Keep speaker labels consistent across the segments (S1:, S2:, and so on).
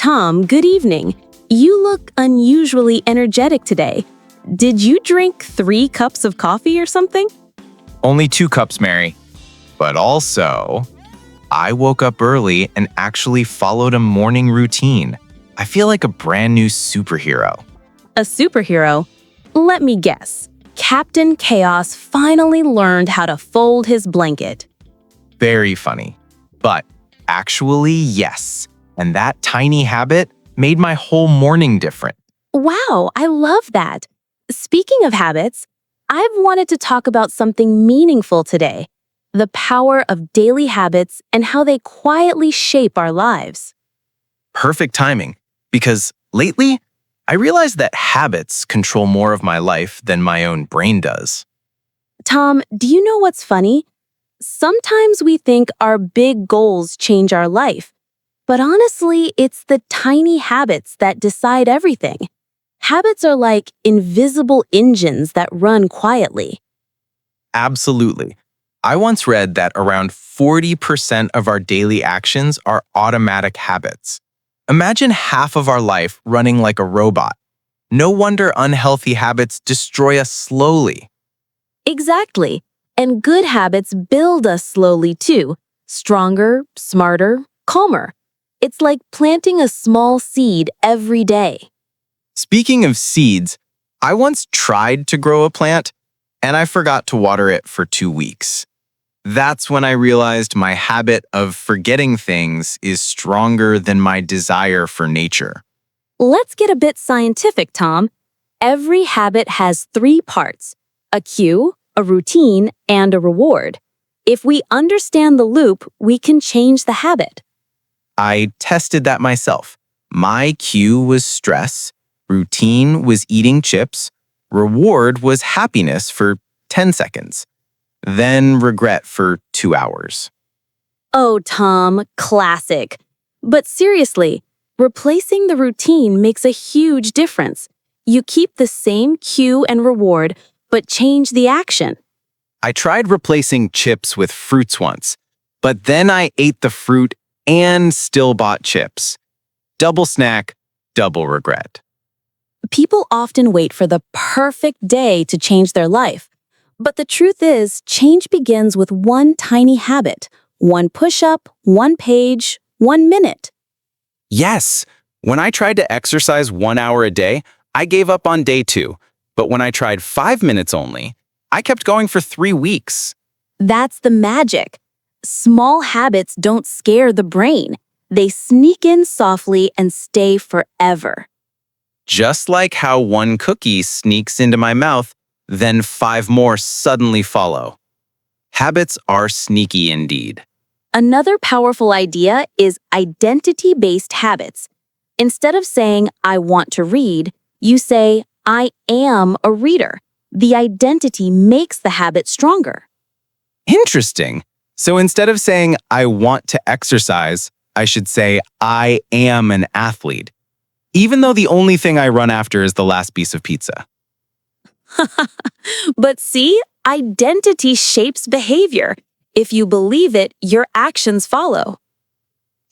S1: Tom, good evening. You look unusually energetic today. Did you drink 3 cups of coffee or something?
S2: Only 2 cups, Mary. But also, I woke up early and actually followed a morning routine. I feel like a brand new superhero.
S1: A superhero? Let me guess. Captain Chaos finally learned how to fold his blanket.
S2: Very funny. But actually, yes. And that tiny habit made my whole morning different.
S1: Wow, I love that. Speaking of habits, I've wanted to talk about something meaningful today. The power of daily habits and how they quietly shape our lives.
S2: Perfect timing. Because lately, I realized that habits control more of my life than my own brain does.
S1: Tom, do you know what's funny? Sometimes we think our big goals change our life, but honestly, it's the tiny habits that decide everything. Habits are like invisible engines that run quietly.
S2: Absolutely. I once read that around 40% of our daily actions are automatic habits. Imagine half of our life running like a robot. No wonder unhealthy habits destroy us slowly.
S1: Exactly. And good habits build us slowly too. Stronger, smarter, calmer. It's like planting a small seed every day.
S2: Speaking of seeds, I once tried to grow a plant, and I forgot to water it for 2 weeks. That's when I realized my habit of forgetting things is stronger than my desire for nature.
S1: Let's get a bit scientific, Tom. Every habit has 3 parts: a cue, a routine, and a reward. If we understand the loop, we can change the habit.
S2: I tested that myself. My cue was stress, routine was eating chips, reward was happiness for 10 seconds, then regret for 2 hours.
S1: Oh, Tom, classic. But seriously, replacing the routine makes a huge difference. You keep the same cue and reward, but change the action.
S2: I tried replacing chips with fruits once, but then I ate the fruit and still bought chips. Double snack, double regret.
S1: People often wait for the perfect day to change their life. But the truth is, change begins with one tiny habit, one push-up, one page, 1 minute.
S3: Yes, when I tried to exercise 1 hour a day, I gave up on day 2. But when I tried 5 minutes only, I kept going for 3 weeks.
S1: That's the magic. Small habits don't scare the brain. They sneak in softly and stay forever.
S2: Just like how 1 cookie sneaks into my mouth, then 5 more suddenly follow. Habits are sneaky indeed.
S1: Another powerful idea is identity-based habits. Instead of saying, I want to read, you say, I am a reader. The identity makes the habit stronger.
S2: Interesting. So instead of saying, I want to exercise, I should say, I am an athlete, even though the only thing I run after is the last piece of pizza.
S1: But see, identity shapes behavior. If you believe it, your actions follow.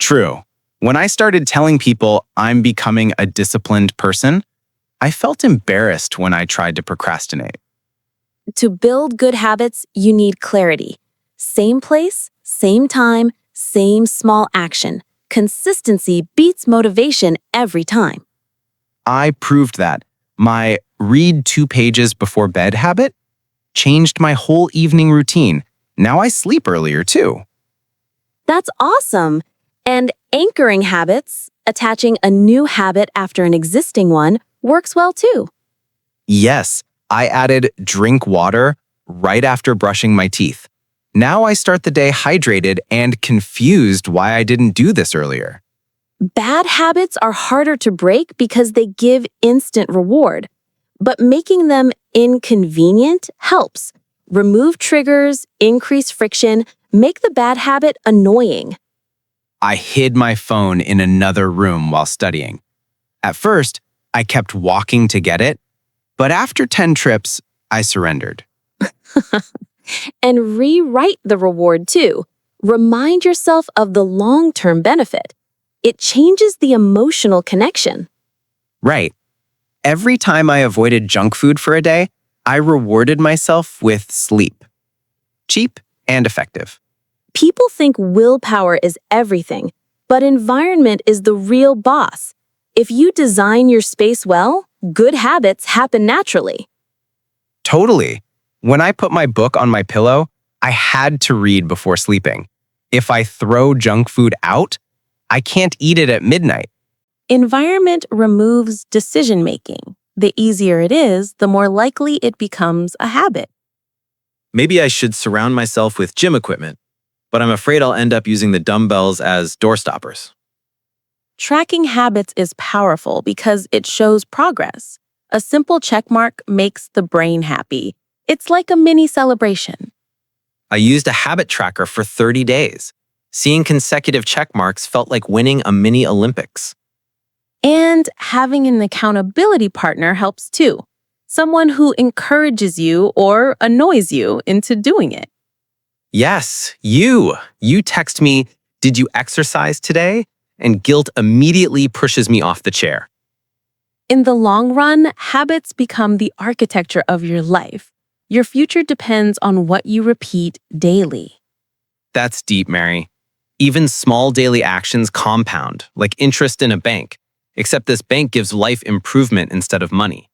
S2: True. When I started telling people I'm becoming a disciplined person, I felt embarrassed when I tried to procrastinate.
S1: To build good habits, you need clarity. Same place, same time, same small action. Consistency beats motivation every time.
S2: I proved that. My read 2 pages before bed habit changed my whole evening routine. Now I sleep earlier too.
S1: That's awesome. And anchoring habits, attaching a new habit after an existing one, works well too.
S2: Yes, I added drink water right after brushing my teeth. Now I start the day hydrated and confused why I didn't do this earlier.
S1: Bad habits are harder to break because they give instant reward. But making them inconvenient helps. Remove triggers, increase friction, make the bad habit annoying.
S2: I hid my phone in another room while studying. At first, I kept walking to get it, but after 10 trips, I surrendered.
S1: And rewrite the reward too. Remind yourself of the long-term benefit. It changes the emotional connection.
S4: Right. Every time I avoided junk food for a day, I rewarded myself with sleep. Cheap and effective.
S1: People think willpower is everything, but environment is the real boss. If you design your space well, good habits happen naturally.
S4: Totally. When I put my book on my pillow, I had to read before sleeping. If I throw junk food out, I can't eat it at midnight.
S1: Environment removes decision-making. The easier it is, the more likely it becomes a habit.
S5: Maybe I should surround myself with gym equipment, but I'm afraid I'll end up using the dumbbells as door stoppers.
S1: Tracking habits is powerful because it shows progress. A simple checkmark makes the brain happy. It's like a mini celebration.
S5: I used a habit tracker for 30 days. Seeing consecutive check marks felt like winning a mini Olympics.
S1: And having an accountability partner helps too. Someone who encourages you or annoys you into doing it.
S5: Yes, you. You text me, "Did you exercise today?" And guilt immediately pushes me off the chair.
S1: In the long run, habits become the architecture of your life. Your future depends on what you repeat daily.
S5: That's deep, Mary. Even small daily actions compound, like interest in a bank, except this bank gives life improvement instead of money.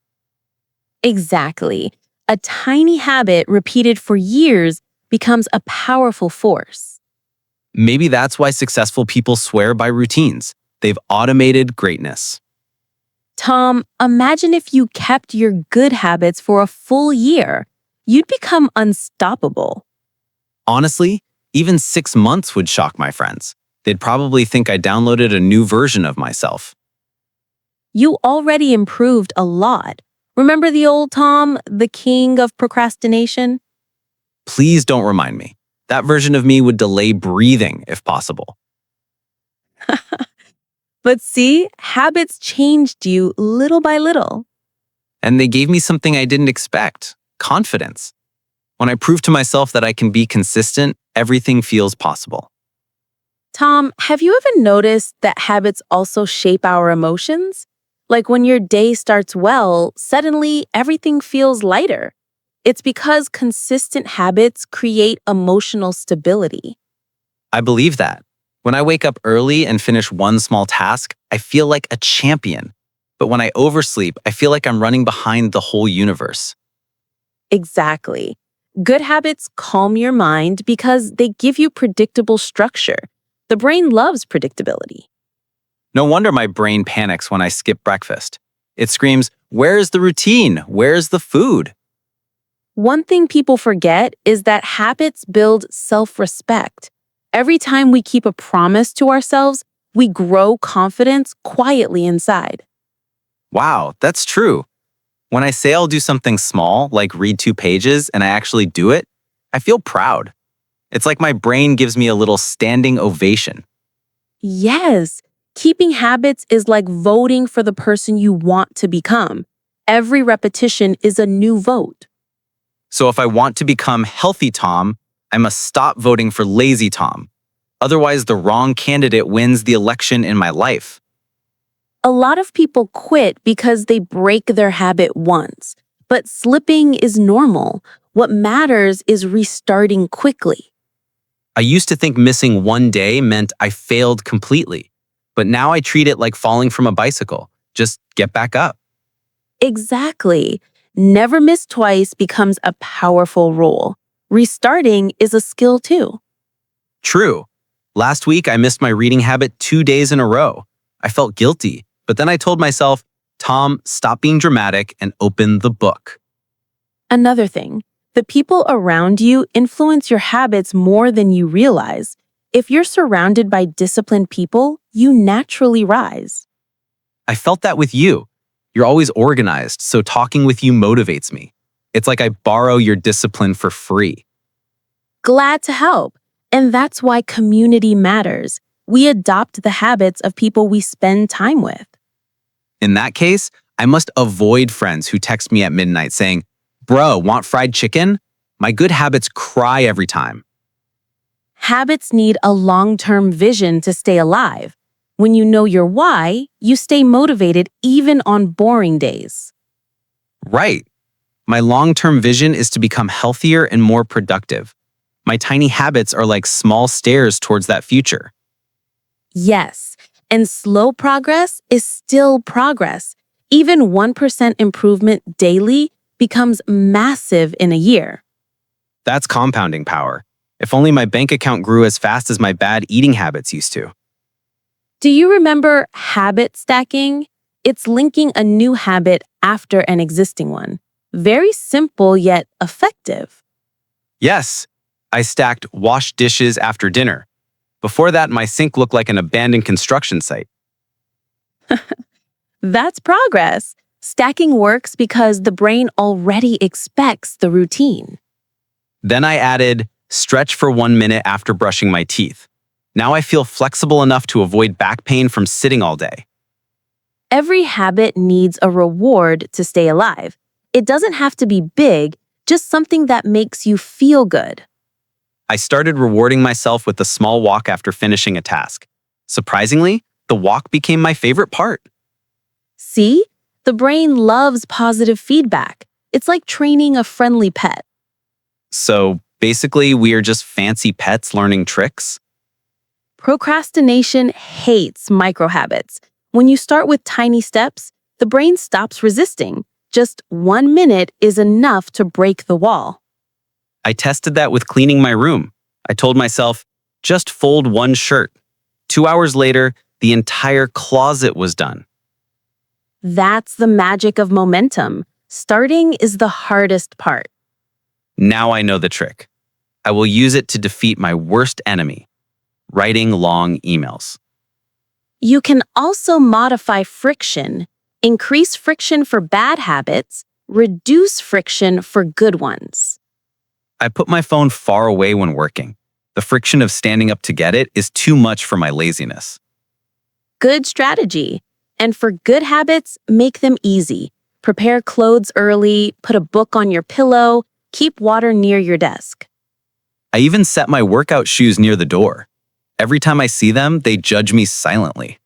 S1: Exactly. A tiny habit repeated for years becomes a powerful force.
S5: Maybe that's why successful people swear by routines. They've automated greatness.
S1: Tom, imagine if you kept your good habits for a full year. You'd become unstoppable.
S5: Honestly, even 6 months would shock my friends. They'd probably think I downloaded a new version of myself.
S1: You already improved a lot. Remember the old Tom, the king of procrastination?
S5: Please don't remind me. That version of me would delay breathing if possible.
S1: But see, habits changed you little by little.
S5: And they gave me something I didn't expect: confidence. When I prove to myself that I can be consistent, everything feels possible.
S1: Tom, have you ever noticed that habits also shape our emotions? Like when your day starts well, suddenly everything feels lighter. It's because consistent habits create emotional stability.
S5: I believe that. When I wake up early and finish one small task, I feel like a champion. But when I oversleep, I feel like I'm running behind the whole universe.
S1: Exactly. Good habits calm your mind because they give you predictable structure. The brain loves predictability.
S5: No wonder my brain panics when I skip breakfast. It screams, "Where's the routine? Where's the food?"
S1: One thing people forget is that habits build self-respect. Every time we keep a promise to ourselves, we grow confidence quietly inside.
S5: Wow, that's true. When I say I'll do something small, like read 2 pages, and I actually do it, I feel proud. It's like my brain gives me a little standing ovation.
S1: Yes, keeping habits is like voting for the person you want to become. Every repetition is a new vote.
S5: So if I want to become healthy Tom, I must stop voting for lazy Tom. Otherwise, the wrong candidate wins the election in my life.
S1: A lot of people quit because they break their habit once, but slipping is normal. What matters is restarting quickly.
S5: I used to think missing one day meant I failed completely, but now I treat it like falling from a bicycle. Just get back up.
S1: Exactly. Never miss twice becomes a powerful rule. Restarting is a skill too.
S5: True. Last week, I missed my reading habit 2 days in a row. I felt guilty, but then I told myself, "Tom, stop being dramatic and open the book."
S1: Another thing, the people around you influence your habits more than you realize. If you're surrounded by disciplined people, you naturally rise.
S5: I felt that with you. You're always organized, so talking with you motivates me. It's like I borrow your discipline for free.
S1: Glad to help. And that's why community matters. We adopt the habits of people we spend time with.
S5: In that case, I must avoid friends who text me at midnight saying, "Bro, want fried chicken?" My good habits cry every time.
S1: Habits need a long-term vision to stay alive. When you know your why, you stay motivated even on boring days.
S3: Right. My long-term vision is to become healthier and more productive. My tiny habits are like small stairs towards that future.
S1: Yes, and slow progress is still progress. Even 1% improvement daily becomes massive in a year.
S3: That's compounding power. If only my bank account grew as fast as my bad eating habits used to.
S1: Do you remember habit stacking? It's linking a new habit after an existing one. Very simple yet effective.
S3: Yes, I stacked wash dishes after dinner. Before that, my sink looked like an abandoned construction site.
S1: That's progress. Stacking works because the brain already expects the routine.
S3: Then I added stretch for 1 minute after brushing my teeth. Now I feel flexible enough to avoid back pain from sitting all day.
S1: Every habit needs a reward to stay alive. It doesn't have to be big, just something that makes you feel good.
S3: I started rewarding myself with a small walk after finishing a task. Surprisingly, the walk became my favorite part.
S1: See? The brain loves positive feedback. It's like training a friendly pet.
S3: So basically, we are just fancy pets learning tricks?
S1: Procrastination hates micro habits. When you start with tiny steps, the brain stops resisting. Just 1 minute is enough to break the wall.
S3: I tested that with cleaning my room. I told myself, just fold one shirt. 2 hours later, the entire closet was done.
S1: That's the magic of momentum. Starting is the hardest part.
S3: Now I know the trick. I will use it to defeat my worst enemy, writing long emails.
S1: You can also modify friction. Increase friction for bad habits, reduce friction for good ones.
S3: I put my phone far away when working. The friction of standing up to get it is too much for my laziness.
S1: Good strategy. And for good habits, make them easy. Prepare clothes early, put a book on your pillow, keep water near your desk.
S3: I even set my workout shoes near the door. Every time I see them, they judge me silently.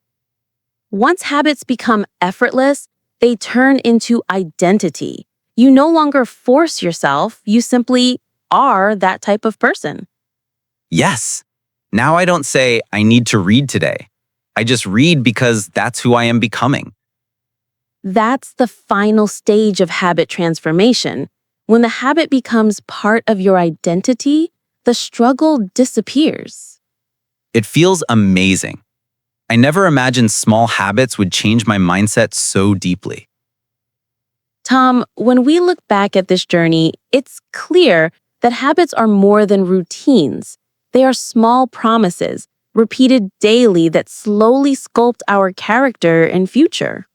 S1: Once habits become effortless, they turn into identity. You no longer force yourself, you simply are that type of person.
S3: Yes. Now I don't say, I need to read today. I just read because that's who I am becoming.
S1: That's the final stage of habit transformation. When the habit becomes part of your identity, the struggle disappears.
S3: It feels amazing. I never imagined small habits would change my mindset so deeply.
S1: Tom, when we look back at this journey, it's clear that habits are more than routines. They are small promises, repeated daily, that slowly sculpt our character and future.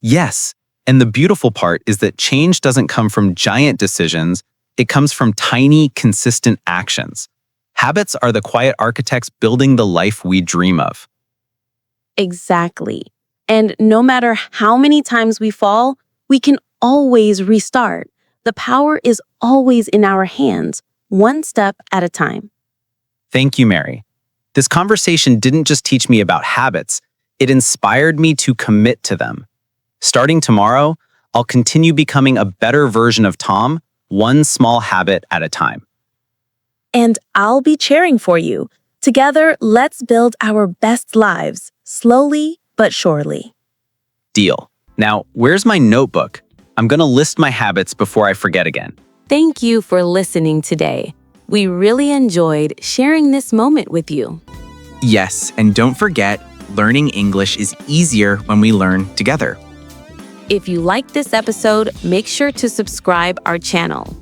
S3: Yes, and the beautiful part is that change doesn't come from giant decisions, it comes from tiny, consistent actions. Habits are the quiet architects building the life we dream of.
S1: Exactly. And no matter how many times we fall, we can always restart. The power is always in our hands, one step at a time.
S3: Thank you, Mary. This conversation didn't just teach me about habits, it inspired me to commit to them. Starting tomorrow, I'll continue becoming a better version of Tom, one small habit at a time.
S1: And I'll be cheering for you. Together, let's build our best lives, slowly but surely.
S3: Deal. Now, where's my notebook? I'm going to list my habits before I forget again.
S1: Thank you for listening today. We really enjoyed sharing this moment with you.
S2: Yes, and don't forget, learning English is easier when we learn together.
S1: If you liked this episode, make sure to subscribe our channel.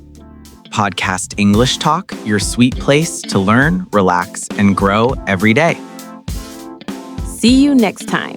S2: Podcast English Talk, your sweet place to learn, relax, and grow every day.
S1: See you next time.